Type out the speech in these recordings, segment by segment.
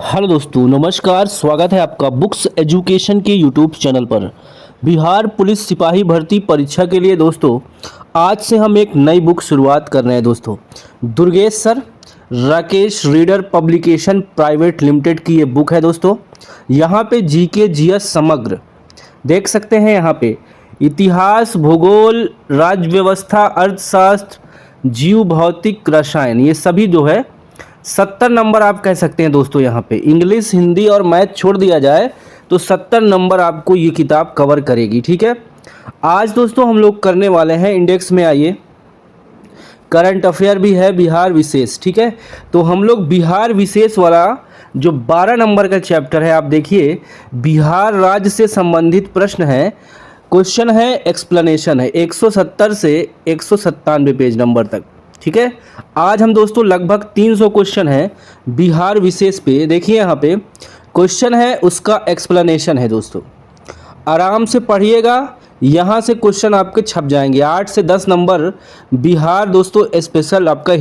Hello दोस्तों, नमस्कार। स्वागत है आपका बुक्स एजुकेशन के यूट्यूब चैनल पर। बिहार पुलिस सिपाही भर्ती परीक्षा के लिए दोस्तों आज से हम एक नई बुक शुरुआत कर रहे हैं दोस्तों। Durgesh sir Rakesh reader publication private limited की ये बुक है दोस्तों। यहाँ पे जीके जीएस समग्र देख सकते हैं। यहाँ पे इतिहास, भूगोल, राज्य व्यवस्था, अर्थशास्त्र, जीव भौतिक, रसायन, ये सभी जो है 70 नंबर आप कह सकते हैं दोस्तों। यहाँ पे इंग्लिश, हिंदी और मैथ छोड़ दिया जाए तो 70 नंबर आपको ये किताब कवर करेगी। ठीक है, आज दोस्तों हम लोग करने वाले हैं इंडेक्स में आइए करंट अफेयर भी है, बिहार विशेष। ठीक है, तो हम लोग बिहार विशेष वाला जो 12 नंबर का चैप्टर है, आप देखिए बिहार राज्य से संबंधित प्रश्न है, क्वेश्चन है, एक्सप्लेनेशन है, 170 से 197 पेज नंबर तक। ठीक है, आज हम दोस्तों लगभग 300 क्वेश्चन है बिहार विशेष पे। देखिए यहाँ पे क्वेश्चन है, उसका एक्सप्लेनेशन है दोस्तों। आराम से पढ़िएगा, यहाँ से क्वेश्चन आपके छप जाएंगे। 8 से 10 नंबर बिहार दोस्तों स्पेशल आपका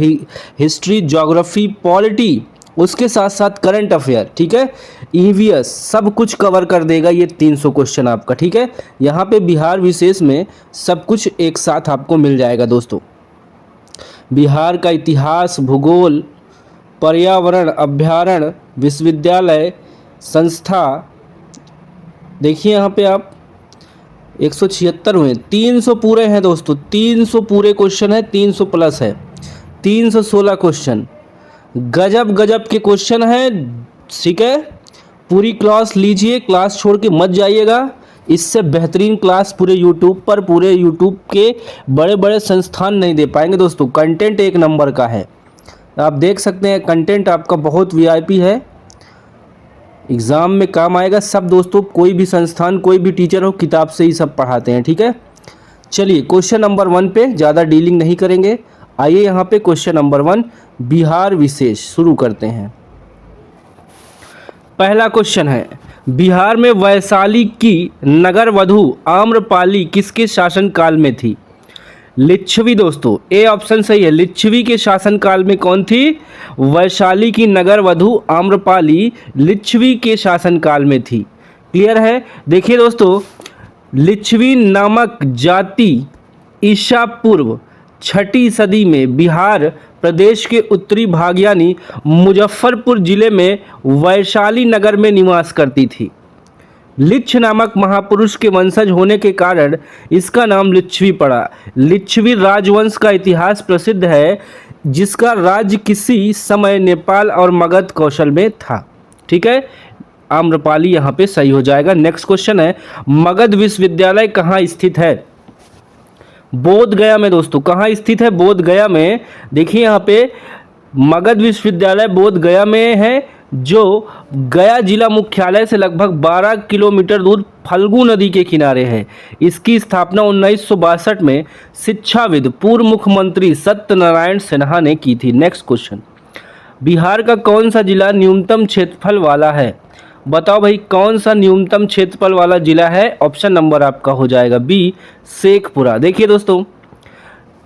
हिस्ट्री, ज्योग्राफी, पॉलिटी, उसके साथ साथ करंट अफेयर, ठीक है, ईवीएस, सब कुछ कवर कर देगा ये 300 क्वेश्चन आपका। ठीक है, यहाँ पे बिहार विशेष में सब कुछ एक साथ आपको मिल जाएगा दोस्तों। बिहार का इतिहास, भूगोल, पर्यावरण, अभ्यारण्य, विश्वविद्यालय, संस्था, देखिए यहाँ पे आप 176 हुए, 300 पूरे हैं दोस्तों। 300 पूरे क्वेश्चन है, 300 प्लस है, 316 क्वेश्चन। गजब गजब के क्वेश्चन है। ठीक है, पूरी क्लास लीजिए, क्लास छोड़ के मत जाइएगा। इससे बेहतरीन क्लास पूरे यूट्यूब के बड़े बड़े संस्थान नहीं दे पाएंगे दोस्तों। कंटेंट एक नंबर का है, आप देख सकते हैं। कंटेंट आपका बहुत वीआईपी है, एग्ज़ाम में काम आएगा सब दोस्तों। कोई भी संस्थान, कोई भी टीचर हो, किताब से ही सब पढ़ाते हैं। ठीक है, चलिए क्वेश्चन नंबर 1 पे ज़्यादा डीलिंग नहीं करेंगे। आइए यहाँ पे क्वेश्चन नंबर 1 बिहार विशेष शुरू करते हैं। पहला क्वेश्चन है, बिहार में वैशाली की नगर वधु आम्रपाली किसके शासनकाल में थी? लिच्छवी दोस्तों, ए ऑप्शन सही है। लिच्छवी के शासनकाल में कौन थी? वैशाली की नगर वधु आम्रपाली लिच्छवी के शासनकाल में थी। क्लियर है? देखिए दोस्तों, लिच्छवी नामक जाति ईसा पूर्व 6ठी सदी में बिहार प्रदेश के उत्तरी भाग यानी मुजफ्फरपुर जिले में वैशाली नगर में निवास करती थी। लिच्छ नामक महापुरुष के वंशज होने के कारण इसका नाम लिच्छवी पड़ा। लिच्छवी राजवंश का इतिहास प्रसिद्ध है, जिसका राज्य किसी समय नेपाल और मगध कौशल में था। ठीक है, आम्रपाली यहाँ पे सही हो जाएगा। नेक्स्ट क्वेश्चन है, मगध विश्वविद्यालय कहाँ स्थित है? बोध गया में दोस्तों। कहाँ स्थित है? बोध गया में। देखिए यहाँ पे मगध विश्वविद्यालय बोध गया में है, जो गया जिला मुख्यालय से लगभग 12 किलोमीटर दूर फल्गु नदी के किनारे है। इसकी स्थापना 1962 में शिक्षाविद पूर्व मुख्यमंत्री सत्यनारायण सिन्हा ने की थी। नेक्स्ट क्वेश्चन, बिहार का कौन सा जिला न्यूनतम क्षेत्रफल वाला है? बताओ भाई, कौन सा न्यूनतम क्षेत्रफल वाला जिला है? ऑप्शन नंबर आपका हो जाएगा बी, शेखपुरा। देखिए दोस्तों,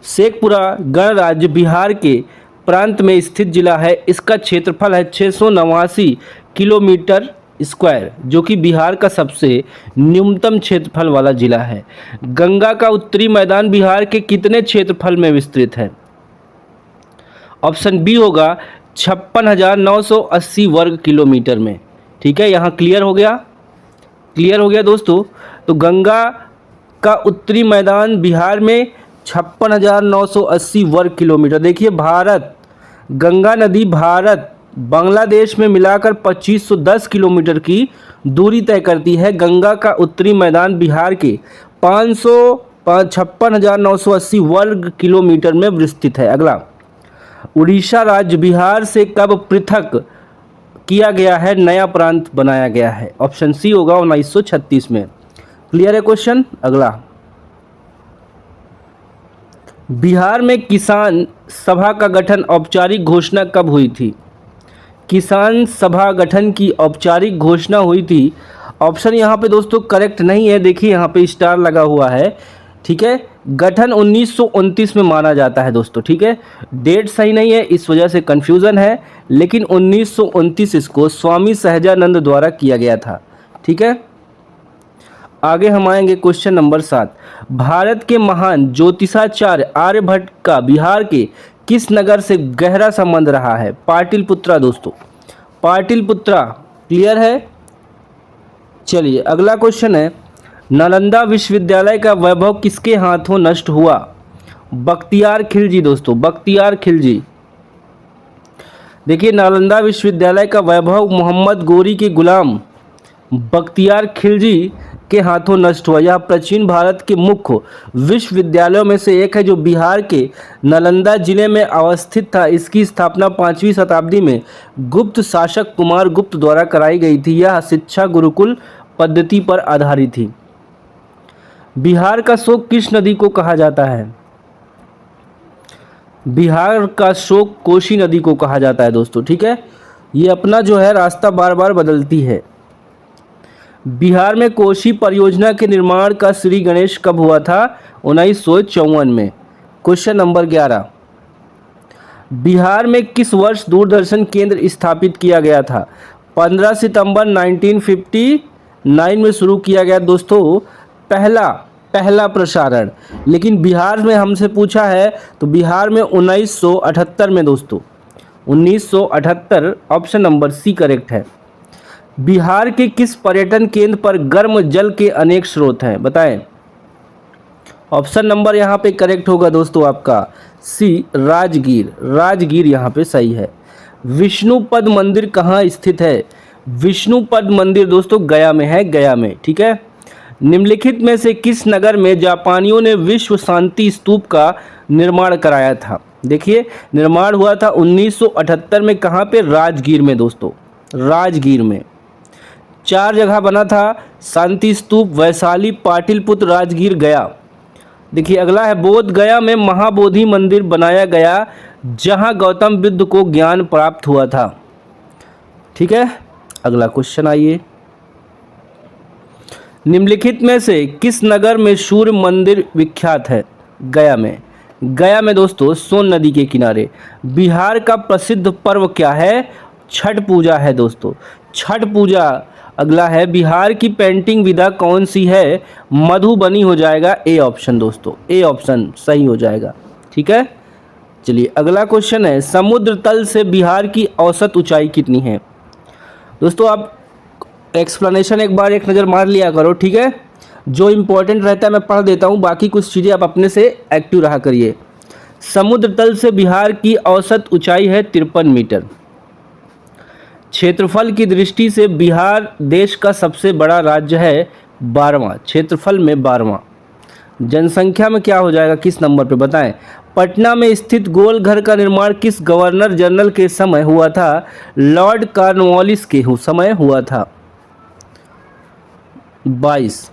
शेखपुरा गणराज्य बिहार के प्रांत में स्थित जिला है। इसका क्षेत्रफल है 689 किलोमीटर स्क्वायर, जो कि बिहार का सबसे न्यूनतम क्षेत्रफल वाला जिला है। गंगा का उत्तरी मैदान बिहार के कितने क्षेत्रफल में विस्तृत है? ऑप्शन बी होगा 56,980 वर्ग किलोमीटर में। ठीक है, यहाँ क्लियर हो गया? क्लियर हो गया दोस्तों। तो गंगा का उत्तरी मैदान बिहार में 56,980 वर्ग किलोमीटर। देखिए, भारत, गंगा नदी भारत बांग्लादेश में मिलाकर 2510 किलोमीटर की दूरी तय करती है। गंगा का उत्तरी मैदान बिहार के 56,980 वर्ग किलोमीटर में विस्तृत है। अगला, उड़ीसा राज्य बिहार से कब पृथक किया गया है, नया प्रांत बनाया गया है? ऑप्शन सी होगा 1936 में। क्लियर है क्वेश्चन? अगला, बिहार में किसान सभा का गठन औपचारिक घोषणा कब हुई थी? किसान सभा गठन की औपचारिक घोषणा हुई थी। ऑप्शन यहाँ पे दोस्तों करेक्ट नहीं है। देखिए यहाँ पे स्टार लगा हुआ है, ठीक है, गठन 1929 में माना जाता है दोस्तों। ठीक है, डेट सही नहीं है इस वजह से कंफ्यूजन है, लेकिन 1929 इसको स्वामी सहजानंद द्वारा किया गया था। ठीक है, आगे हम आएंगे क्वेश्चन नंबर 7। भारत के महान ज्योतिषाचार्य आर्यभट्ट का बिहार के किस नगर से गहरा संबंध रहा है? पाटलिपुत्रा दोस्तों, पाटलिपुत्रा। क्लियर है। चलिए अगला क्वेश्चन है, नालंदा विश्वविद्यालय का वैभव किसके हाथों नष्ट हुआ? बख्तियार खिलजी दोस्तों, बख्तियार खिलजी। देखिए, नालंदा विश्वविद्यालय का वैभव मोहम्मद गोरी के गुलाम बख्तियार खिलजी के हाथों नष्ट हुआ। यह प्राचीन भारत के मुख्य विश्वविद्यालयों में से एक है जो बिहार के नालंदा जिले में अवस्थित था। इसकी स्थापना 5वीं शताब्दी में गुप्त शासक कुमार गुप्त द्वारा कराई गई थी। यह शिक्षा गुरुकुल पद्धति पर आधारित थी। बिहार का शोक किस नदी को कहा जाता है? बिहार का शोक कोसी नदी को कहा जाता है दोस्तों। ठीक है, ये अपना जो है रास्ता बार बार बदलती है। बिहार में कोसी परियोजना के निर्माण का श्री गणेश कब हुआ था? 1954 में। क्वेश्चन नंबर 11, बिहार में किस वर्ष दूरदर्शन केंद्र स्थापित किया गया था? 15 सितंबर 1959 में शुरू किया गया दोस्तों पहला प्रसारण। लेकिन बिहार में हमसे पूछा है तो बिहार में 1978 में दोस्तों, 1978 ऑप्शन नंबर सी करेक्ट है। बिहार के किस पर्यटन केंद्र पर गर्म जल के अनेक स्रोत हैं? बताएं। ऑप्शन नंबर यहाँ पे करेक्ट होगा दोस्तों आपका सी, राजगीर। राजगीर यहाँ पे सही है। विष्णुपद मंदिर कहाँ स्थित है? विष्णुपद मंदिर दोस्तों गया में है, गया में। ठीक है, निम्नलिखित में से किस नगर में जापानियों ने विश्व शांति स्तूप का निर्माण कराया था? देखिए, निर्माण हुआ था 1978 में। कहाँ पे? राजगीर में दोस्तों, राजगीर में। 4 जगह बना था शांति स्तूप, वैशाली, पाटलिपुत्र, राजगीर, गया। देखिए अगला है, बोध गया में महाबोधि मंदिर बनाया गया जहां गौतम बुद्ध को ज्ञान प्राप्त हुआ था। ठीक है, अगला क्वेश्चन आइए, निम्नलिखित में से किस नगर में सूर्य मंदिर विख्यात है? गया में। गया में दोस्तों सोन नदी के किनारे। बिहार का प्रसिद्ध पर्व क्या है? छठ पूजा है दोस्तों, छठ पूजा। अगला है, बिहार की पेंटिंग विधा कौन सी है? मधुबनी हो जाएगा ए ऑप्शन दोस्तों, ए ऑप्शन सही हो जाएगा। ठीक है, चलिए अगला क्वेश्चन है, समुद्र तल से बिहार की औसत ऊंचाई कितनी है? दोस्तों आप एक्सप्लेनेशन एक बार एक नज़र मार लिया करो। ठीक है, जो इम्पोर्टेंट रहता है मैं पढ़ देता हूँ, बाकी कुछ चीज़ें आप अपने से एक्टिव रहा करिए। समुद्र तल से बिहार की औसत ऊंचाई है 53 मीटर। क्षेत्रफल की दृष्टि से बिहार देश का सबसे बड़ा राज्य है, 12वां, क्षेत्रफल में 12वां। जनसंख्या में क्या हो जाएगा, किस नंबर पे बताएं? पटना में स्थित गोल घर का निर्माण किस गवर्नर जनरल के समय हुआ था? लॉर्ड कॉर्नवालिस के समय हुआ था। 22,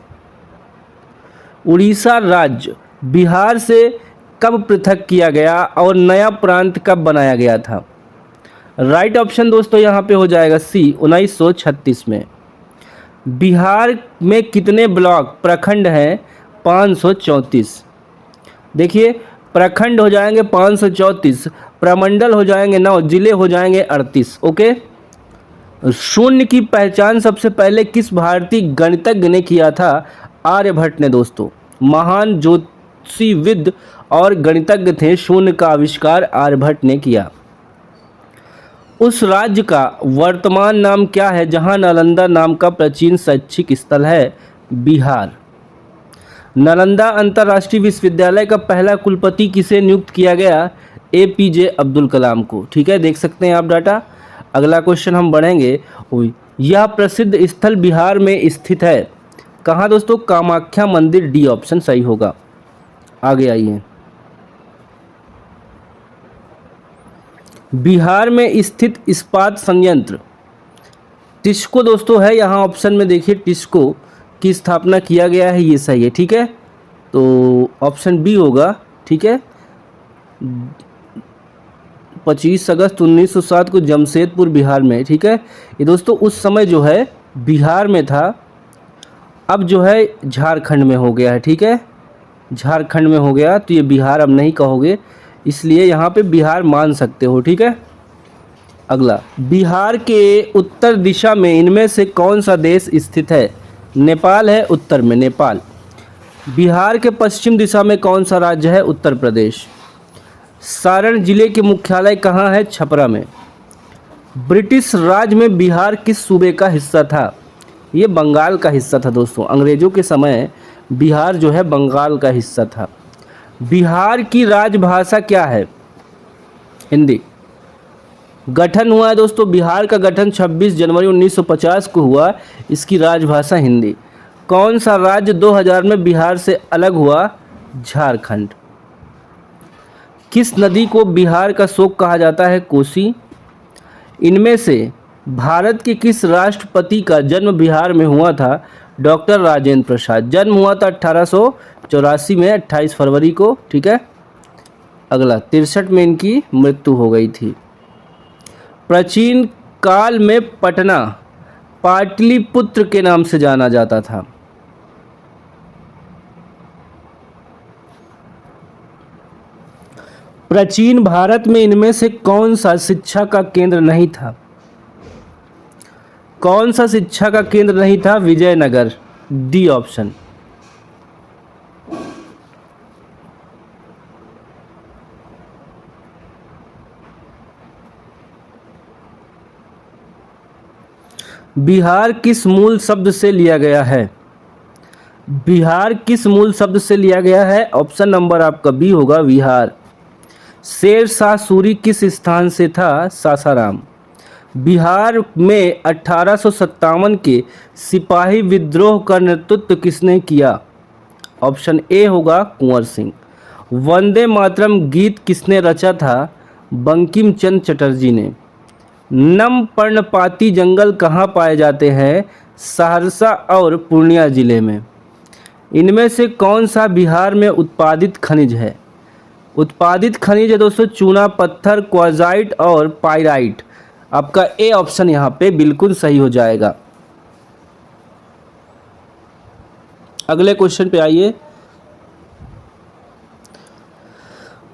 उड़ीसा राज्य बिहार से कब पृथक किया गया और नया प्रांत कब बनाया गया था? राइट ऑप्शन दोस्तों यहाँ पे हो जाएगा सी, 1936 में। बिहार में कितने ब्लॉक प्रखंड हैं? 534। देखिए प्रखंड हो जाएंगे 534, प्रमंडल हो जाएंगे 9, जिले हो जाएंगे 38। ओके, शून्य की पहचान सबसे पहले किस भारतीय गणितज्ञ ने किया था? आर्यभट्ट ने दोस्तों, महान ज्योतिषविद और गणितज्ञ थे। शून्य का आविष्कार आर्यभट्ट ने किया। उस राज्य का वर्तमान नाम क्या है जहां नालंदा नाम का प्राचीन शैक्षिक स्थल है? बिहार। नालंदा अंतर्राष्ट्रीय विश्वविद्यालय का पहला कुलपति किसे नियुक्त किया गया? APJ अब्दुल कलाम को। ठीक है, देख सकते हैं आप डाटा। अगला क्वेश्चन हम बढ़ेंगे, यह प्रसिद्ध स्थल बिहार में स्थित है कहाँ दोस्तों? कामाख्या मंदिर, डी ऑप्शन सही होगा। आगे आइए, बिहार में स्थित इस्पात संयंत्र टिस्को दोस्तों है यहाँ ऑप्शन में। देखिए टिस्को की स्थापना किया गया है, ये सही है। ठीक है, तो ऑप्शन बी होगा। ठीक है, 25 अगस्त 1907 को जमशेदपुर बिहार में। ठीक है, ये दोस्तों उस समय जो है बिहार में था, अब जो है झारखंड में हो गया है। ठीक है, झारखंड में हो गया, तो ये बिहार अब नहीं कहोगे, इसलिए यहाँ पे बिहार मान सकते हो, ठीक है। अगला, बिहार के उत्तर दिशा में इनमें से कौन सा देश स्थित है? नेपाल है उत्तर में, नेपाल। बिहार के पश्चिम दिशा में कौन सा राज्य है? उत्तर प्रदेश। सारण जिले के मुख्यालय कहाँ है? छपरा में। ब्रिटिश राज में बिहार किस सूबे का हिस्सा था? ये बंगाल का हिस्सा था दोस्तों। अंग्रेजों के समय बिहार जो है बंगाल का हिस्सा था। बिहार की राजभाषा क्या है? हिंदी। गठन हुआ है दोस्तों, बिहार का गठन 26 जनवरी 1950 को हुआ। इसकी राजभाषा हिंदी। कौन सा राज्य 2000 में बिहार से अलग हुआ? झारखंड। किस नदी को बिहार का शोक कहा जाता है? कोसी। इनमें से भारत के किस राष्ट्रपति का जन्म बिहार में हुआ था? डॉक्टर राजेंद्र प्रसाद। जन्म हुआ था 1884 में 28 फरवरी को, ठीक है। अगला, 63 में इनकी मृत्यु हो गई थी। प्राचीन काल में पटना पाटलिपुत्र के नाम से जाना जाता था। प्राचीन भारत में इनमें से कौन सा शिक्षा का केंद्र नहीं था? कौन सा शिक्षा का केंद्र नहीं था? विजयनगर। D option. बिहार किस मूल शब्द से लिया गया है? बिहार किस मूल शब्द से लिया गया है? ऑप्शन नंबर आपका बी होगा, विहार। शेर शाह सूरी किस स्थान से था? सासाराम। बिहार में 1857 के सिपाही विद्रोह का नेतृत्व किसने किया? ऑप्शन ए होगा, कुंवर सिंह। वंदे मातरम गीत किसने रचा था? बंकिम चंद्र चटर्जी ने। नम पर्णपाती जंगल कहाँ पाए जाते हैं? सहरसा और पूर्णिया जिले में। इनमें से कौन सा बिहार में उत्पादित खनिज है? उत्पादित खनिज है दोस्तों चूना पत्थर, क्वार्जाइट और पाइराइट। आपका ए ऑप्शन यहाँ पे बिल्कुल सही हो जाएगा। अगले क्वेश्चन पे आइए।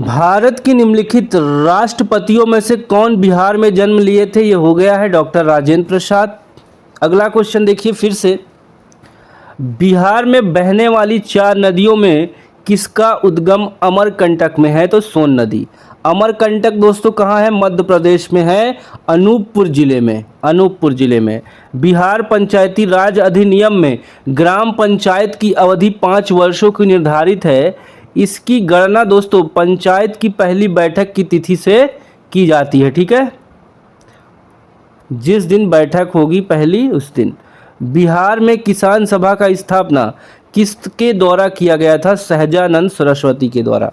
भारत के निम्नलिखित राष्ट्रपतियों में से कौन बिहार में जन्म लिए थे? ये हो गया है डॉक्टर राजेंद्र प्रसाद। अगला क्वेश्चन देखिए फिर से। बिहार में बहने वाली 4 नदियों में किसका उद्गम अमरकंटक में है? तो सोन नदी। अमरकंटक दोस्तों कहाँ है? मध्य प्रदेश में है, अनूपपुर जिले में। अनूपपुर जिले में। बिहार पंचायती राज अधिनियम में ग्राम पंचायत की अवधि 5 वर्षों की निर्धारित है। इसकी गणना दोस्तों पंचायत की पहली बैठक की तिथि से की जाती है, ठीक है। जिस दिन बैठक होगी पहली उस दिन। बिहार में किसान सभा का स्थापना किसके द्वारा किया गया था? सहजानंद सरस्वती के द्वारा,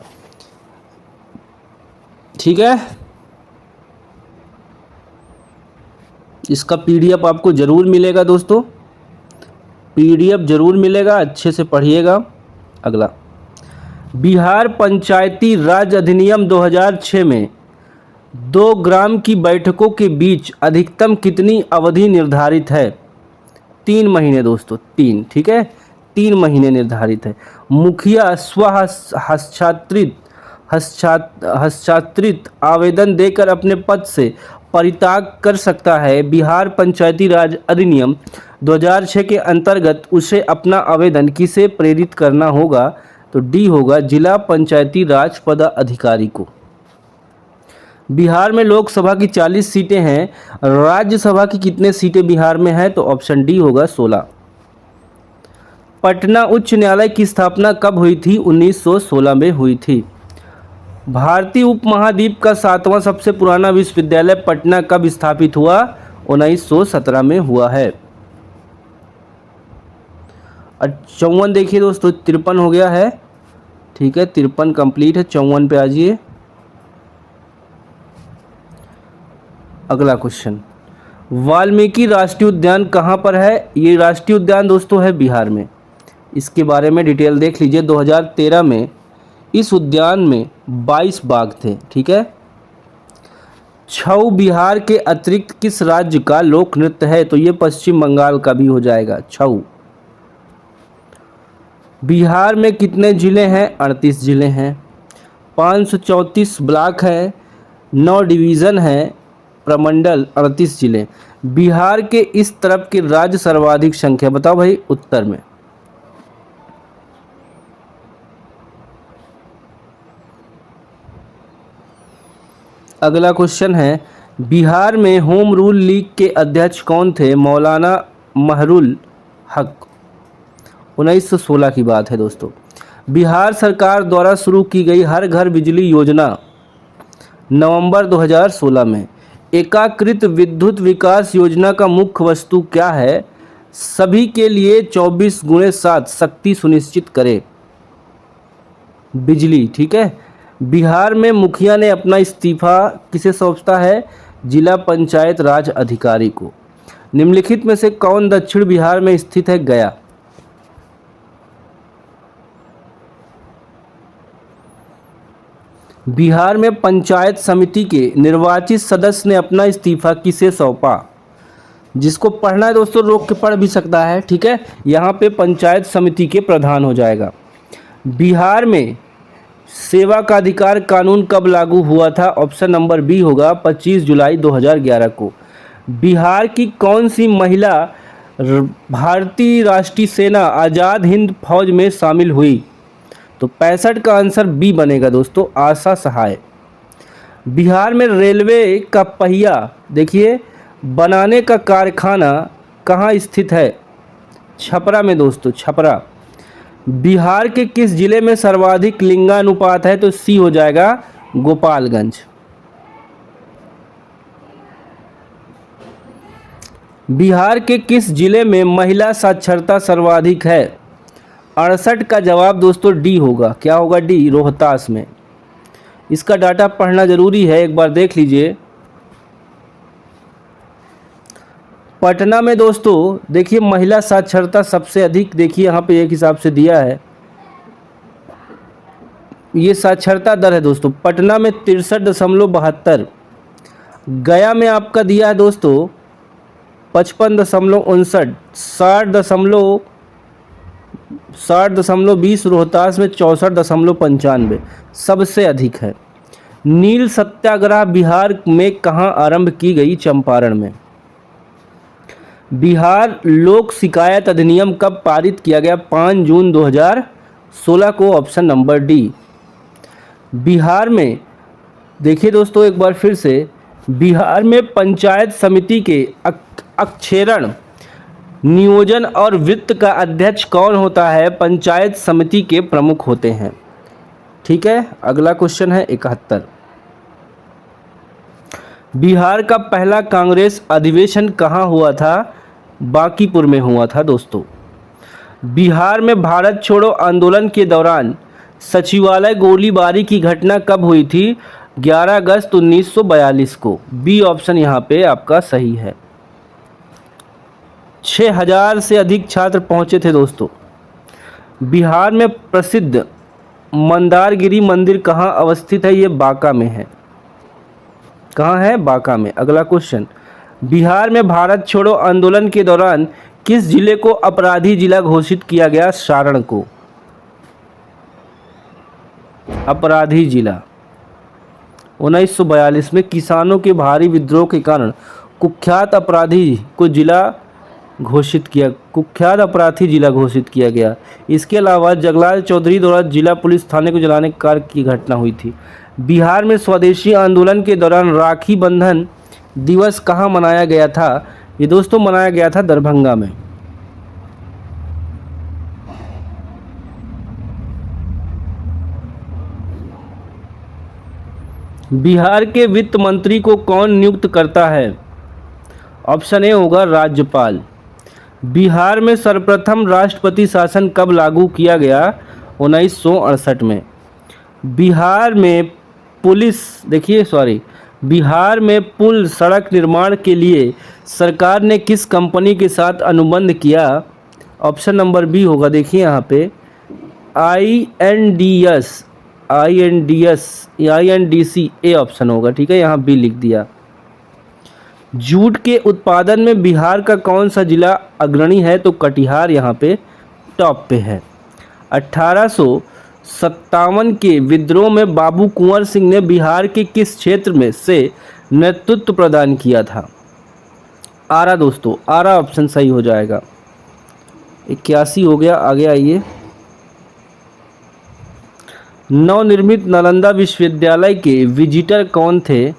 ठीक है। इसका पीडीएफ आपको जरूर मिलेगा दोस्तों, पीडीएफ जरूर मिलेगा, अच्छे से पढ़िएगा। अगला, बिहार पंचायती राज अधिनियम 2006 में 2 ग्राम की बैठकों के बीच अधिकतम कितनी अवधि निर्धारित है? 3 महीने दोस्तों, 3, ठीक है, 3 महीने निर्धारित है। मुखिया हस्ताक्षरित आवेदन देकर अपने पद से परित्याग कर सकता है। बिहार पंचायती राज अधिनियम 2006 के अंतर्गत उसे अपना आवेदन किसे प्रेरित करना होगा? तो डी होगा, जिला पंचायती राज पदाधिकारी को। बिहार में लोकसभा की 40 सीटें हैं, राज्यसभा की कितने सीटें बिहार में हैं? तो ऑप्शन डी होगा, 16। पटना उच्च न्यायालय की स्थापना कब हुई थी? 1916 में हुई थी। भारतीय उपमहाद्वीप का 7वां सबसे पुराना विश्वविद्यालय पटना कब स्थापित हुआ? 1917 में हुआ है। 54 देखिए दोस्तों, 53 हो गया है, ठीक है, 53 कंप्लीट है। 54 पे आ जाइए। अगला क्वेश्चन, वाल्मीकि राष्ट्रीय उद्यान कहाँ पर है? ये राष्ट्रीय उद्यान दोस्तों है बिहार में। इसके बारे में डिटेल देख लीजिए। 2013 में इस उद्यान में 22 बाघ थे, ठीक है। छऊ बिहार के अतिरिक्त किस राज्य का लोक नृत्य है? तो ये पश्चिम बंगाल का भी हो जाएगा, छऊ। बिहार में कितने ज़िले हैं? 38 ज़िले हैं, 534 ब्लॉक हैं, 9 डिवीज़न हैं, प्रमंडल 38 ज़िले। बिहार के इस तरफ की राज्य सर्वाधिक संख्या बताओ भाई उत्तर में। अगला क्वेश्चन है, बिहार में होम रूल लीग के अध्यक्ष कौन थे? मौलाना महरुल हक। 1916 की बात है दोस्तों। बिहार सरकार द्वारा शुरू की गई हर घर बिजली योजना नवंबर 2016 में। एकीकृत विद्युत विकास योजना का मुख्य वस्तु क्या है? सभी के लिए 24x7 शक्ति सुनिश्चित करे बिजली। ठीक है। बिहार में मुखिया ने अपना इस्तीफा किसे सौंपता है? जिला पंचायत राज अधिकारी को। निम्नलिखित में से कौन दक्षिण बिहार में स्थित है? गया। बिहार में पंचायत समिति के निर्वाचित सदस्य ने अपना इस्तीफा किसे सौंपा? जिसको पढ़ना है दोस्तों रोक के पढ़ भी सकता है। ठीक है। यहाँ पे पंचायत समिति के प्रधान हो जाएगा। बिहार में सेवा का अधिकार कानून कब लागू हुआ था? ऑप्शन नंबर बी होगा 25 जुलाई 2011 को। बिहार की कौन सी महिला भारतीय राष्ट्रीय सेना आज़ाद हिंद फौज में शामिल हुई? तो 65 का आंसर बी बनेगा दोस्तों, आशा सहाय। बिहार में रेलवे का पहिया देखिए बनाने का कारखाना कहाँ स्थित है? छपरा में दोस्तों, छपरा। बिहार के किस जिले में सर्वाधिक लिंगानुपात है? तो सी हो जाएगा गोपालगंज। बिहार के किस जिले में महिला साक्षरता सर्वाधिक है? 68 का जवाब दोस्तों डी होगा। क्या होगा? डी, रोहतास में। इसका डाटा पढ़ना जरूरी है, एक बार देख लीजिए। पटना में दोस्तों देखिए महिला साक्षरता सबसे अधिक, देखिए यहाँ पे एक हिसाब से दिया है, ये साक्षरता दर है दोस्तों। पटना में 63.72, गया में आपका दिया है दोस्तों 55.59, 60.20, रोहतास में 64.95 सबसे अधिक है। नील सत्याग्रह बिहार में कहाँ आरंभ की गई? चंपारण में। बिहार लोक शिकायत अधिनियम कब पारित किया गया? 5 जून 2016 को। Option number D. बिहार में देखिए दोस्तों एक बार फिर से, बिहार में पंचायत समिति के अक्षेरण नियोजन और वित्त का अध्यक्ष कौन होता है? पंचायत समिति के प्रमुख होते हैं। ठीक है। अगला क्वेश्चन है 71। बिहार का पहला कांग्रेस अधिवेशन कहाँ हुआ था? बांकीपुर में हुआ था दोस्तों। बिहार में भारत छोड़ो आंदोलन के दौरान सचिवालय गोलीबारी की घटना कब हुई थी? 11 अगस्त 1942 को। बी ऑप्शन यहाँ पे आपका सही है। 6000 से अधिक छात्र पहुंचे थे दोस्तों। बिहार में प्रसिद्ध मंदारगिरी मंदिर कहाँ अवस्थित है? ये बांका में है। कहाँ है? बांका में। अगला क्वेश्चन, बिहार में भारत छोड़ो आंदोलन के दौरान किस जिले को अपराधी जिला घोषित किया गया? सारण को अपराधी जिला। 1942 में किसानों के भारी विद्रोह के कारण कुख्यात अपराधी जिला घोषित किया गया। इसके अलावा जगलाल चौधरी द्वारा जिला पुलिस थाने को जलाने के कार्य की घटना हुई थी। बिहार में स्वदेशी आंदोलन के दौरान राखी बंधन दिवस कहाँ मनाया गया था? ये दोस्तों मनाया गया था दरभंगा में। बिहार के वित्त मंत्री को कौन नियुक्त करता है? ऑप्शन ए होगा राज्यपाल। बिहार में सर्वप्रथम राष्ट्रपति शासन कब लागू किया गया? 1968 में। बिहार में पुल सड़क निर्माण के लिए सरकार ने किस कंपनी के साथ अनुबंध किया? ऑप्शन नंबर बी होगा। देखिए यहाँ पे INDC ए ऑप्शन होगा। ठीक है, यहाँ बी लिख दिया। जूट के उत्पादन में बिहार का कौन सा जिला अग्रणी है? तो कटिहार यहाँ पे टॉप पे है। 1857 के विद्रोह में बाबू कुंवर सिंह ने बिहार के किस क्षेत्र में से नेतृत्व प्रदान किया था? आरा दोस्तों, आरा ऑप्शन सही हो जाएगा। 81 हो गया, आगे आइए। नवनिर्मित नालंदा विश्वविद्यालय के विजिटर कौन थे?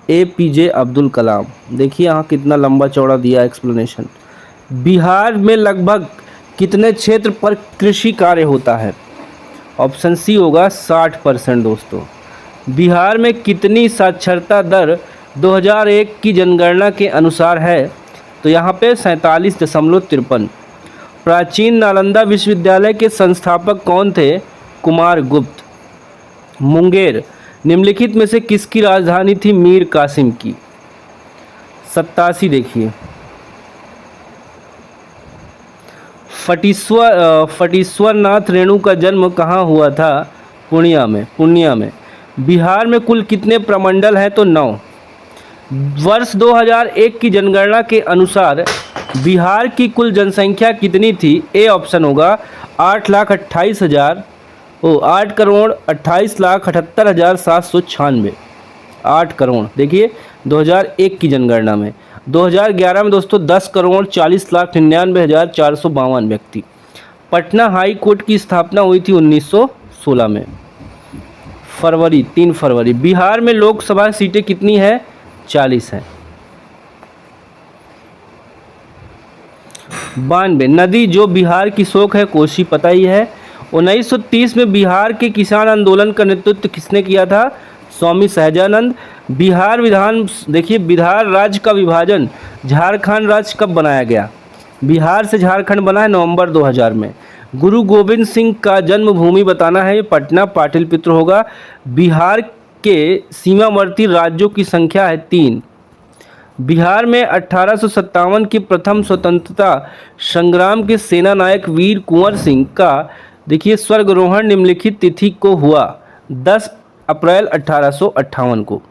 APJ अब्दुल कलाम। देखिए यहाँ कितना लंबा चौड़ा दिया एक्सप्लेनेशन। बिहार में लगभग कितने क्षेत्र पर कृषि कार्य होता है? ऑप्शन सी होगा 60% दोस्तों। बिहार में कितनी साक्षरता दर 2001 की जनगणना के अनुसार है? तो यहाँ पे 47.53। प्राचीन नालंदा विश्वविद्यालय के संस्थापक कौन थे? कुमारगुप्त। मुंगेर निम्नलिखित में से किसकी राजधानी थी? मीर कासिम की। 87 देखिए। फटीश्वर नाथ रेणु का जन्म कहाँ हुआ था? पूर्णिया में। बिहार में कुल कितने प्रमंडल हैं? तो 9। वर्ष 2001 की जनगणना के अनुसार बिहार की कुल जनसंख्या कितनी थी? ए ऑप्शन होगा 8,28,796। 8 करोड़ देखिए 2001 की जनगणना में। 2011 में दोस्तों 10,40,99,452 व्यक्ति। पटना हाई कोर्ट की स्थापना हुई थी 1916 में। 3 फरवरी। बिहार में लोकसभा सीटें कितनी हैं? 40 हैं। 92। नदी जो बिहार की शोक है? कोसी, पता ही है। 1930 में बिहार के किसान आंदोलन का नेतृत्व किसने किया था? स्वामी सहजानंद। बिहार राज्य का विभाजन झारखंड राज्य कब बनाया गया? बिहार से झारखंड बना है नवंबर 2000 में। गुरु गोविंद सिंह का जन्मभूमि बताना है, पटना पाटलिपुत्र होगा। बिहार के सीमावर्ती राज्यों की संख्या है 3। बिहार में 1857 के प्रथम स्वतंत्रता संग्राम के सेना नायक वीर कुंवर सिंह का देखिए स्वर्गारोहण निम्नलिखित तिथि को हुआ? 10 अप्रैल 1858 को।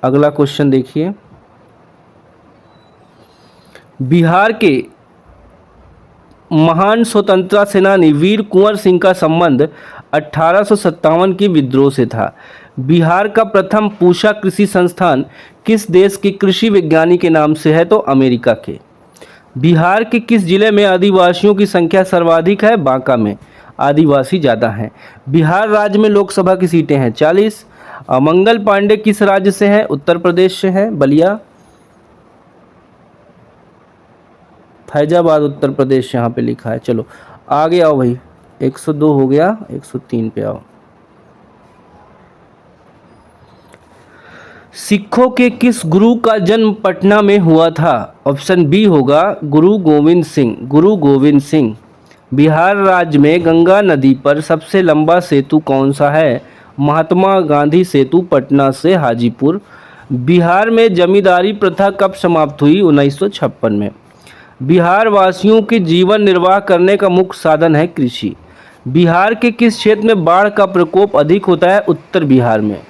अगला क्वेश्चन देखिए। बिहार के महान स्वतंत्रता सेनानी वीर कुंवर सिंह का संबंध 1857 के विद्रोह से था। बिहार का प्रथम पूषा कृषि संस्थान किस देश के कृषि विज्ञानी के नाम से है? तो अमेरिका के। बिहार के किस जिले में आदिवासियों की संख्या सर्वाधिक है? बांका में आदिवासी ज़्यादा हैं। बिहार राज्य में लोकसभा की सीटें हैं 40। मंगल पांडे किस राज्य से हैं? उत्तर प्रदेश से हैं, बलिया, फैजाबाद उत्तर प्रदेश यहाँ पे लिखा है। चलो आगे आओ भाई। 102 हो गया, 103 पे आओ। सिखों के किस गुरु का जन्म पटना में हुआ था? ऑप्शन बी होगा गुरु गोविंद सिंह। बिहार राज्य में गंगा नदी पर सबसे लंबा सेतु कौन सा है? महात्मा गांधी सेतु, पटना से हाजीपुर। बिहार में जमींदारी प्रथा कब समाप्त हुई? 1956 में। बिहार वासियों के जीवन निर्वाह करने का मुख्य साधन है कृषि। बिहार के किस क्षेत्र में बाढ़ का प्रकोप अधिक होता है? उत्तर बिहार में।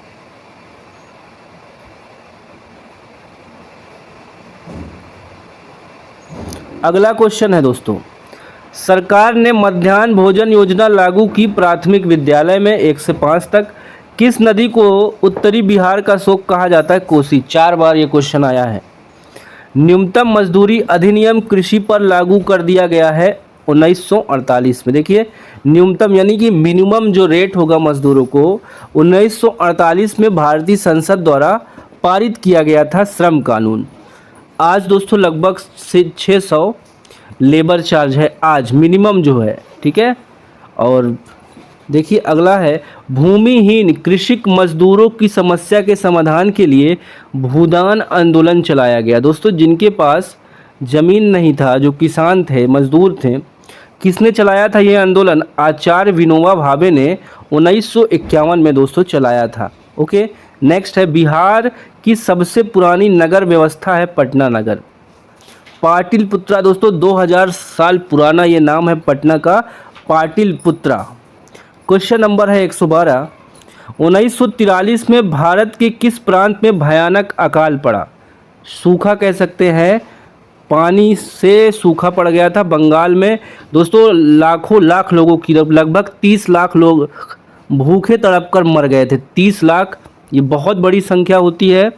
अगला क्वेश्चन है दोस्तों, सरकार ने मध्याह्न भोजन योजना लागू की प्राथमिक विद्यालय में 1 से 5 तक। किस नदी को उत्तरी बिहार का शोक कहा जाता है? कोसी। 4 बार ये क्वेश्चन आया है। न्यूनतम मजदूरी अधिनियम कृषि पर लागू कर दिया गया है 1948 में। देखिए न्यूनतम यानी कि मिनिमम जो रेट होगा मजदूरों को 1948 में भारतीय संसद द्वारा पारित किया गया था श्रम कानून। आज दोस्तों लगभग 600 लेबर चार्ज है आज मिनिमम जो है, ठीक है। और देखिए अगला है, भूमिहीन कृषक मजदूरों की समस्या के समाधान के लिए भूदान आंदोलन चलाया गया। दोस्तों जिनके पास ज़मीन नहीं था, जो किसान थे, मजदूर थे, किसने चलाया था ये आंदोलन? आचार्य विनोबा भावे ने 1951 में दोस्तों चलाया था। ओके, नेक्स्ट है, बिहार की सबसे पुरानी नगर व्यवस्था है पटना नगर। पाटिलपुत्रा दोस्तों 2000 साल पुराना ये नाम है पटना का, पाटिलपुत्रा। क्वेश्चन नंबर है 112, 1943 में भारत के किस प्रांत में भयानक अकाल पड़ा? सूखा कह सकते हैं, पानी से सूखा पड़ गया था बंगाल में दोस्तों। लाखों लाख लोगों की, लगभग 30 लाख लोग भूखे तड़प कर मर गए थे। 30 लाख, ये बहुत बड़ी संख्या होती है।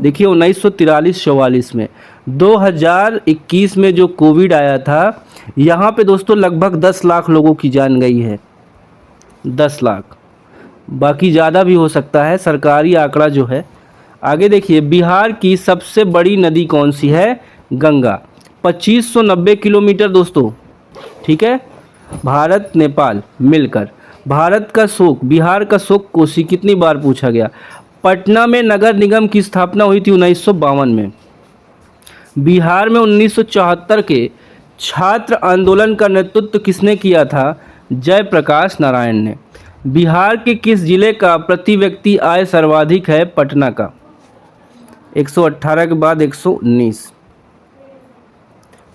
देखिए 1943-44 में, 2021 में जो कोविड आया था, यहाँ पे दोस्तों लगभग 10 लाख लोगों की जान गई है। 10 लाख, बाकी ज़्यादा भी हो सकता है, सरकारी आंकड़ा जो है। आगे देखिए, बिहार की सबसे बड़ी नदी कौन सी है? गंगा, 2590 किलोमीटर दोस्तों, ठीक है। भारत नेपाल मिलकर। भारत का शोक, बिहार का शोक कोसी कितनी बार पूछा गया। पटना में नगर निगम की स्थापना हुई थी 1952 में। बिहार में 1974 के छात्र आंदोलन का नेतृत्व किसने किया था? जयप्रकाश नारायण ने। बिहार के किस जिले का प्रति व्यक्ति आय सर्वाधिक है? पटना का, 118 के बाद 119।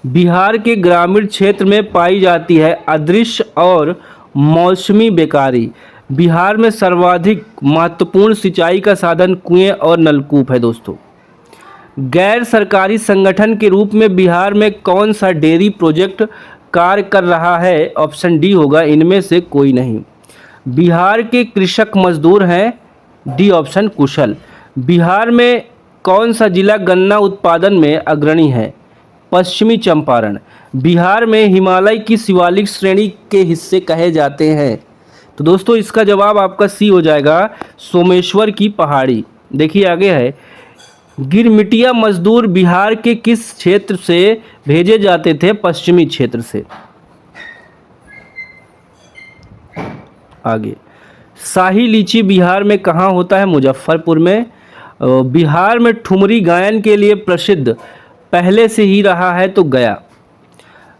बिहार के ग्रामीण क्षेत्र में पाई जाती है अदृश्य और मौसमी बेकारी। बिहार में सर्वाधिक महत्वपूर्ण सिंचाई का साधन कुएं और नलकूप है दोस्तों। गैर सरकारी संगठन के रूप में बिहार में कौन सा डेयरी प्रोजेक्ट कार्य कर रहा है? ऑप्शन डी होगा इनमें से कोई नहीं। बिहार के कृषक मजदूर हैं, डी ऑप्शन कुशल। बिहार में कौन सा जिला गन्ना उत्पादन में अग्रणी है? पश्चिमी चंपारण। बिहार में हिमालय की शिवालिक श्रेणी के हिस्से कहे जाते हैं? तो दोस्तों इसका जवाब आपका सी हो जाएगा, सोमेश्वर की पहाड़ी। देखिए आगे है, गिरमिटिया मजदूर बिहार के किस क्षेत्र से भेजे जाते थे? पश्चिमी क्षेत्र से। आगे, शाही लीची बिहार में कहाँ होता है? मुजफ्फरपुर में। बिहार में ठुमरी गायन के लिए प्रसिद्ध पहले से ही रहा है? तो गया।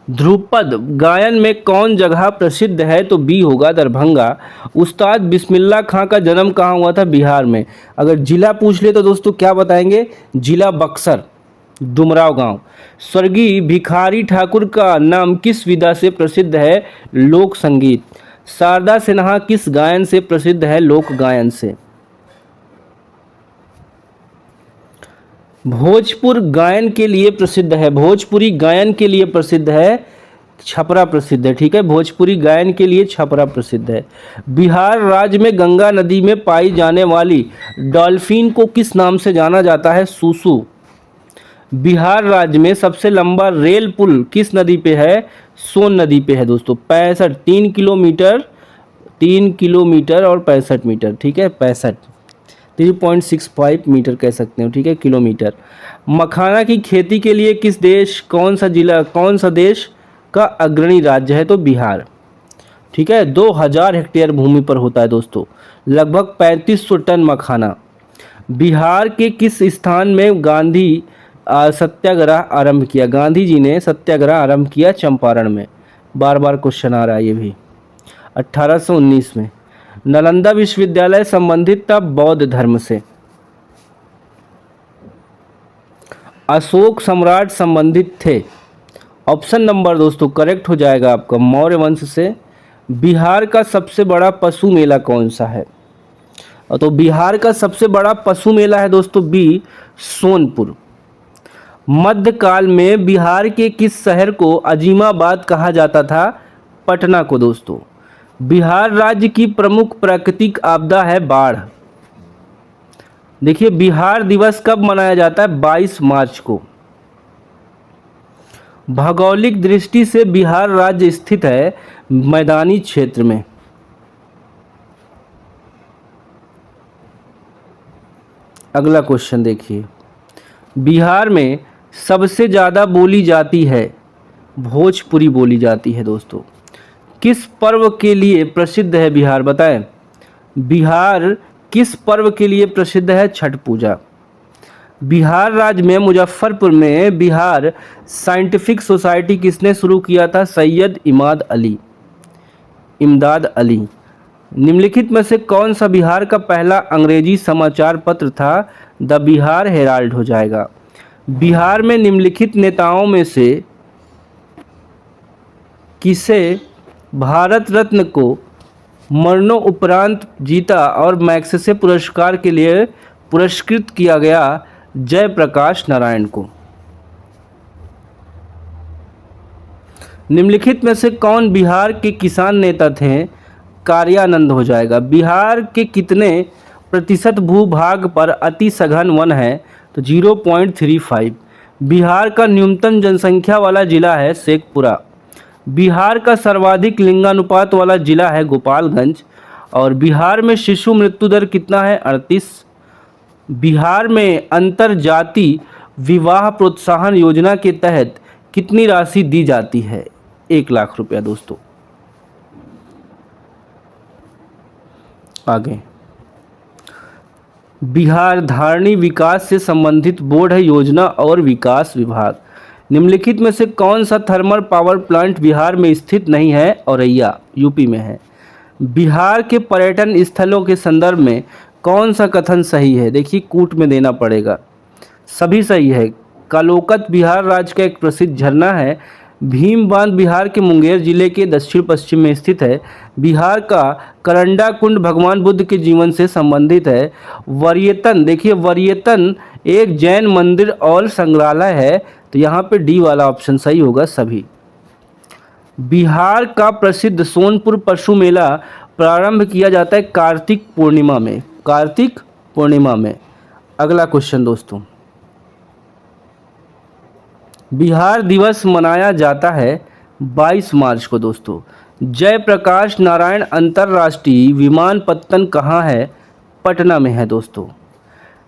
ध्रुपद गायन में कौन जगह प्रसिद्ध है? तो बी होगा, दरभंगा। उस्ताद बिस्मिल्लाह खां का जन्म कहाँ हुआ था? बिहार में। अगर जिला पूछ ले तो दोस्तों क्या बताएंगे? जिला बक्सर, डुमराव गांव। स्वर्गीय भिखारी ठाकुर का नाम किस विधा से प्रसिद्ध है? लोक संगीत। शारदा सिन्हा किस गायन से प्रसिद्ध है? लोक गायन से। भोजपुर गायन के लिए प्रसिद्ध है, भोजपुरी गायन के लिए प्रसिद्ध है, छपरा प्रसिद्ध है, ठीक है। भोजपुरी गायन के लिए छपरा प्रसिद्ध है। बिहार राज्य में गंगा नदी में पाई जाने वाली डॉल्फिन को किस नाम से जाना जाता है? सूसू। बिहार राज्य में सबसे लंबा रेल पुल किस नदी पे है? सोन नदी पे है दोस्तों। 65, 3 किलोमीटर और 65 मीटर, ठीक है। 3.65 मीटर कह सकते हो, ठीक है, किलोमीटर। मखाना की खेती के लिए किस देश, कौन सा देश का अग्रणी राज्य है? तो बिहार, ठीक है। 2000 हेक्टेयर भूमि पर होता है दोस्तों, लगभग 3500 टन मखाना। बिहार के किस स्थान में गांधी सत्याग्रह आरंभ किया? गांधी जी ने सत्याग्रह आरंभ किया चंपारण में। बार बार क्वेश्चन आ रहा है ये भी। 1819 में। नालंदा विश्वविद्यालय संबंधित था बौद्ध धर्म से। अशोक सम्राट संबंधित थे। ऑप्शन नंबर दोस्तों करेक्ट हो जाएगा आपका, मौर्य वंश से। बिहार का सबसे बड़ा पशु मेला कौन सा है? तो बिहार का सबसे बड़ा पशु मेला है दोस्तों बी, सोनपुर। मध्यकाल में बिहार के किस शहर को अजीमाबाद कहा जाता था? पटना को दोस्तों। बिहार राज्य की प्रमुख प्राकृतिक आपदा है बाढ़। देखिए बिहार दिवस कब मनाया जाता है? 22 मार्च को। भौगोलिक दृष्टि से बिहार राज्य स्थित है मैदानी क्षेत्र में। अगला क्वेश्चन देखिए, बिहार में सबसे ज़्यादा बोली जाती है भोजपुरी बोली जाती है दोस्तों। किस पर्व के लिए प्रसिद्ध है बिहार? बताएं, बिहार किस पर्व के लिए प्रसिद्ध है? छठ पूजा। बिहार राज्य में मुजफ्फरपुर में बिहार साइंटिफिक सोसाइटी किसने शुरू किया था? सैयद इमदाद अली। निम्नलिखित में से कौन सा बिहार का पहला अंग्रेजी समाचार पत्र था? द बिहार हेराल्ड हो जाएगा। बिहार में निम्नलिखित नेताओं में से किसे भारत रत्न को मरणोपरांत जीता और मैग्सेसे पुरस्कार के लिए पुरस्कृत किया गया? जयप्रकाश नारायण को। निम्नलिखित में से कौन बिहार के किसान नेता थे? कार्यानंद हो जाएगा। बिहार के कितने प्रतिशत भूभाग पर अति सघन वन है? तो 0.35। बिहार का न्यूनतम जनसंख्या वाला जिला है शेखपुरा। बिहार का सर्वाधिक लिंगानुपात वाला जिला है गोपालगंज। और बिहार में शिशु मृत्यु दर कितना है? 38। बिहार में अंतर जाति विवाह प्रोत्साहन योजना के तहत कितनी राशि दी जाती है? 1 लाख रुपया दोस्तों। आगे, बिहार धारणी विकास से संबंधित बोर्ड है योजना और विकास विभाग। निम्नलिखित में से कौन सा थर्मल पावर प्लांट बिहार में स्थित नहीं है? औरैया यूपी में है। बिहार के पर्यटन स्थलों के संदर्भ में कौन सा कथन सही है? देखिए कूट में देना पड़ेगा। सभी सही है। कालोकत बिहार राज्य का एक प्रसिद्ध झरना है। भीम बांध बिहार के मुंगेर जिले के दक्षिण पश्चिम में स्थित है। बिहार का करंडा कुंड भगवान बुद्ध के जीवन से संबंधित है। वरीयतन, देखिए वरीयतन एक जैन मंदिर और संग्रहालय है। तो यहाँ पे डी वाला ऑप्शन सही होगा सभी। बिहार का प्रसिद्ध सोनपुर पशु मेला प्रारंभ किया जाता है कार्तिक पूर्णिमा में। कार्तिक पूर्णिमा में। अगला क्वेश्चन दोस्तों, बिहार दिवस मनाया जाता है 22 मार्च को दोस्तों। जयप्रकाश नारायण अंतर्राष्ट्रीय विमानपत्तन कहाँ है? पटना में है दोस्तों।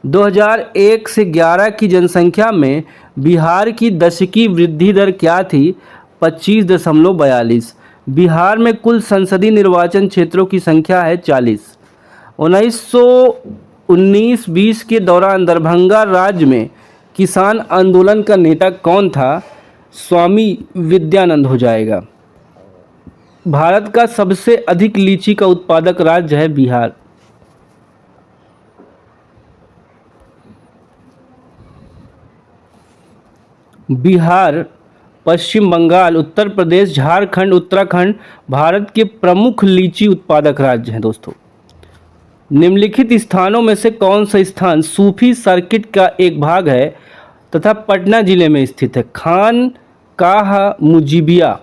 2001 से 11 की जनसंख्या में बिहार की दशकीय वृद्धि दर क्या थी? 25.42। बिहार में कुल संसदीय निर्वाचन क्षेत्रों की संख्या है 40। 1919-20 के दौरान दरभंगा राज्य में किसान आंदोलन का नेता कौन था? स्वामी विद्यानंद हो जाएगा। भारत का सबसे अधिक लीची का उत्पादक राज्य है बिहार। बिहार, पश्चिम बंगाल, उत्तर प्रदेश, झारखंड, उत्तराखंड भारत के प्रमुख लीची उत्पादक राज्य हैं दोस्तों। निम्नलिखित स्थानों में से कौन सा स्थान सूफी सर्किट का एक भाग है तथा पटना जिले में स्थित है? खानकाह मुजीबिया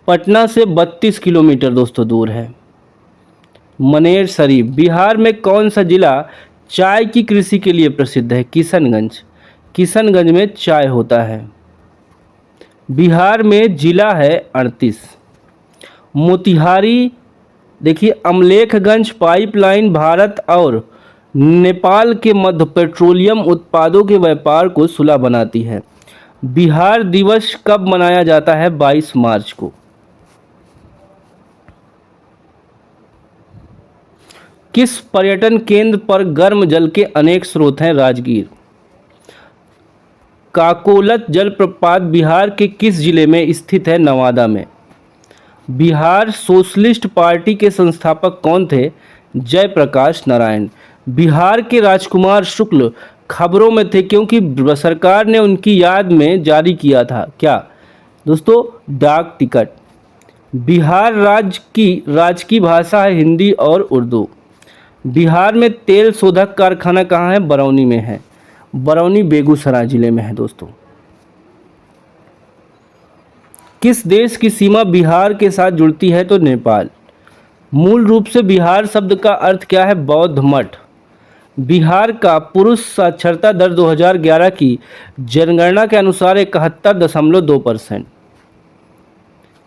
पटना से 32 किलोमीटर दोस्तों दूर है। मनेर शरीफ, बिहार में कौन सा जिला चाय की कृषि के लिए प्रसिद्ध है? किशनगंज। किशनगंज में चाय होता है। बिहार में जिला है 38। मोतिहारी, देखिए अमलेखगंज पाइपलाइन भारत और नेपाल के मध्य पेट्रोलियम उत्पादों के व्यापार को सुलभ बनाती है। बिहार दिवस कब मनाया जाता है? 22 मार्च को। किस पर्यटन केंद्र पर गर्म जल के अनेक स्रोत हैं? राजगीर। काकोलत जलप्रपात बिहार के किस जिले में स्थित है? नवादा में। बिहार सोशलिस्ट पार्टी के संस्थापक कौन थे? जयप्रकाश नारायण। बिहार के राजकुमार शुक्ल खबरों में थे क्योंकि सरकार ने उनकी याद में जारी किया था क्या? दोस्तों डाक टिकट। बिहार राज्य की राजकीय भाषा है हिंदी और उर्दू। बिहार में तेल शोधक कारखाना कहाँ है? बरौनी में है। बरौनी बेगूसराय जिले में है दोस्तों। किस देश की सीमा बिहार के साथ जुड़ती है? तो नेपाल। मूल रूप से बिहार शब्द का अर्थ क्या है? बौद्ध मठ। बिहार का पुरुष साक्षरता दर 2011 की जनगणना के अनुसार 71.2%।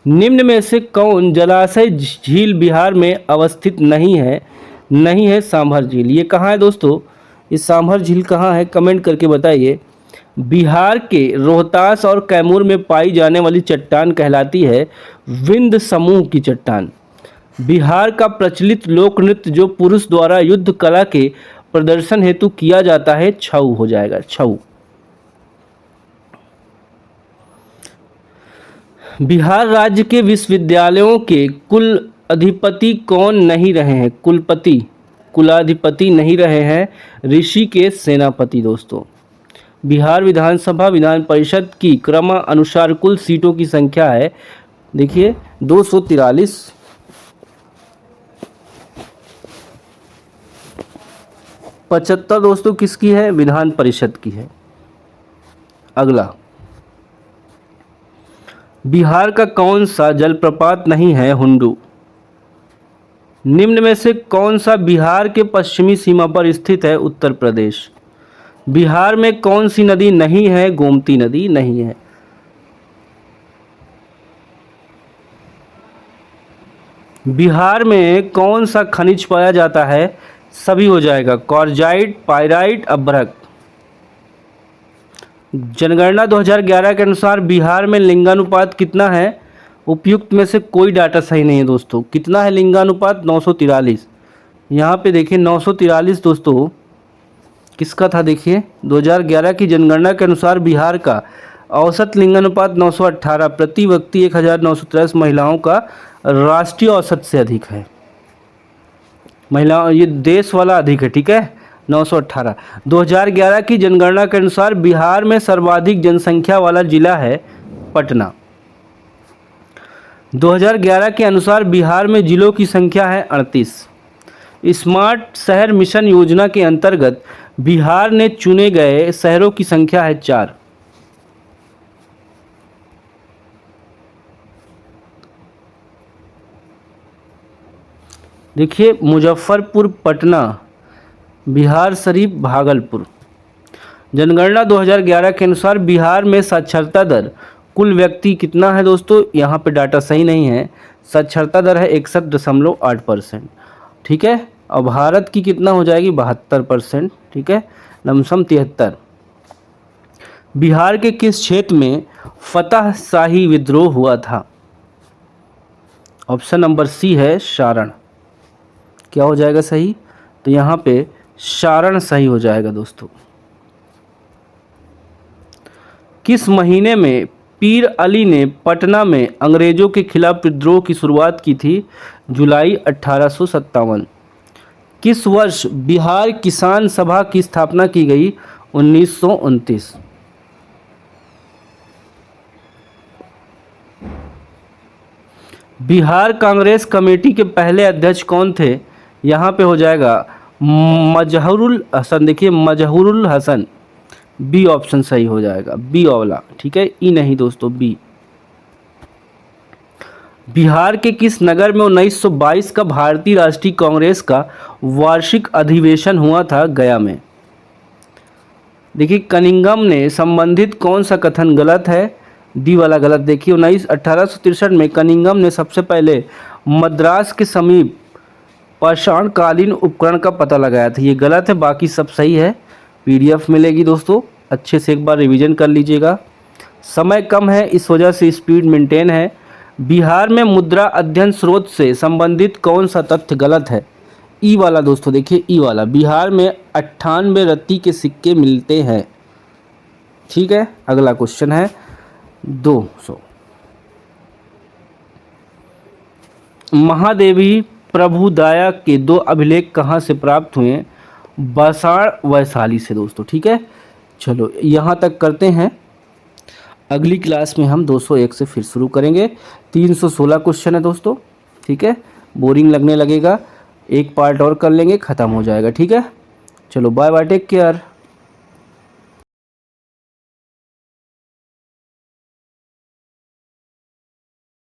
निम्न में से कौन जलाशय झील बिहार में अवस्थित नहीं है? नहीं है सांभर झील। ये कहाँ है दोस्तों? ये सांभर झील कहाँ है? कमेंट करके बताइए। बिहार के रोहतास और कैमूर में पाई जाने वाली चट्टान कहलाती है विंध्य समूह की चट्टान। बिहार का प्रचलित लोक नृत्य जो पुरुष द्वारा युद्ध कला के प्रदर्शन हेतु किया जाता है छऊ हो जाएगा। छऊ। बिहार राज्य के विश्वविद्यालयों के कुल अधिपति कौन नहीं रहे हैं? कुलाधिपति नहीं रहे हैं ऋषिकेश सेनापति दोस्तों। बिहार विधानसभा विधान परिषद की क्रमानुसार कुल सीटों की संख्या है, देखिए 243। 75 दोस्तों किसकी है? विधान परिषद की है। अगला, बिहार का कौन सा जलप्रपात नहीं है हुंडू? निम्न में से कौन सा बिहार के पश्चिमी सीमा पर स्थित है? उत्तर प्रदेश। बिहार में कौन सी नदी नहीं है? गोमती नदी नहीं है। बिहार में कौन सा खनिज पाया जाता है? सभी हो जाएगा, कॉर्जाइट, पाइराइट, अभ्रक। जनगणना 2011 के अनुसार बिहार में लिंगानुपात कितना है? उपयुक्त में से कोई डाटा सही नहीं है दोस्तों। कितना है लिंगानुपात? 943। यहाँ पे देखिए 943 दोस्तों किसका था? देखिए 2011 की जनगणना के अनुसार बिहार का औसत लिंगानुपात 918 प्रति व्यक्ति 1983 महिलाओं का राष्ट्रीय औसत से अधिक है। महिलाओं, ये देश वाला अधिक है, ठीक है, 918। 2011 की जनगणना के अनुसार बिहार में सर्वाधिक जनसंख्या वाला जिला है पटना। 2011 के अनुसार बिहार में जिलों की संख्या है 38। स्मार्ट शहर मिशन योजना के अंतर्गत बिहार ने चुने गए शहरों की संख्या है 4। देखिए मुजफ्फरपुर, पटना, बिहार शरीफ, भागलपुर। जनगणना 2011 के अनुसार बिहार में साक्षरता दर कुल व्यक्ति कितना है दोस्तों? यहाँ पे डाटा सही नहीं है। साक्षरता दर है 61.8%, ठीक है। और भारत की कितना हो जाएगी? 72%, ठीक है। लमसम 73। बिहार के किस क्षेत्र में फतह शाही विद्रोह हुआ था? ऑप्शन नंबर सी है सारण। क्या हो जाएगा सही? तो यहाँ पे सारण सही हो जाएगा दोस्तों। किस महीने में पीर अली ने पटना में अंग्रेजों के खिलाफ विद्रोह की शुरुआत की थी? जुलाई 1857। किस वर्ष बिहार किसान सभा की स्थापना की गई? 1929। बिहार कांग्रेस कमेटी के पहले अध्यक्ष कौन थे? यहाँ पे हो जाएगा मजहरुल हसन। देखिए मजहरुल हसन, बी ऑप्शन सही हो जाएगा, बी वाला, ठीक है, ई नहीं दोस्तों, बी। बिहार के किस नगर में 1922 का भारतीय राष्ट्रीय कांग्रेस का वार्षिक अधिवेशन हुआ था? गया में। देखिए कनिंघम ने संबंधित कौन सा कथन गलत है? डी वाला गलत। देखिए 1863 में कनिंघम ने सबसे पहले मद्रास के समीप पाषाणकालीन उपकरण का पता लगाया था। ये गलत है, बाकी सब सही है। पीडीएफ मिलेगी दोस्तों, अच्छे से एक बार रिवीजन कर लीजिएगा। समय कम है इस वजह से स्पीड मेंटेन है। बिहार में मुद्रा अध्ययन स्रोत से संबंधित कौन सा तथ्य गलत है? ई वाला दोस्तों, देखिए ई वाला। बिहार में 98 रत्ती के सिक्के मिलते हैं, ठीक है। अगला क्वेश्चन है 200। महादेवी प्रभुदाया के 2 अभिलेख कहाँ से प्राप्त हुए? बसाड़ वैशाली से दोस्तों, ठीक है। चलो यहाँ तक करते हैं, अगली क्लास में हम 201 से फिर शुरू करेंगे। 316 क्वेश्चन है दोस्तों, ठीक है। बोरिंग लगने लगेगा, एक पार्ट और कर लेंगे, ख़त्म हो जाएगा, ठीक है। चलो बाय बाय, टेक केयर।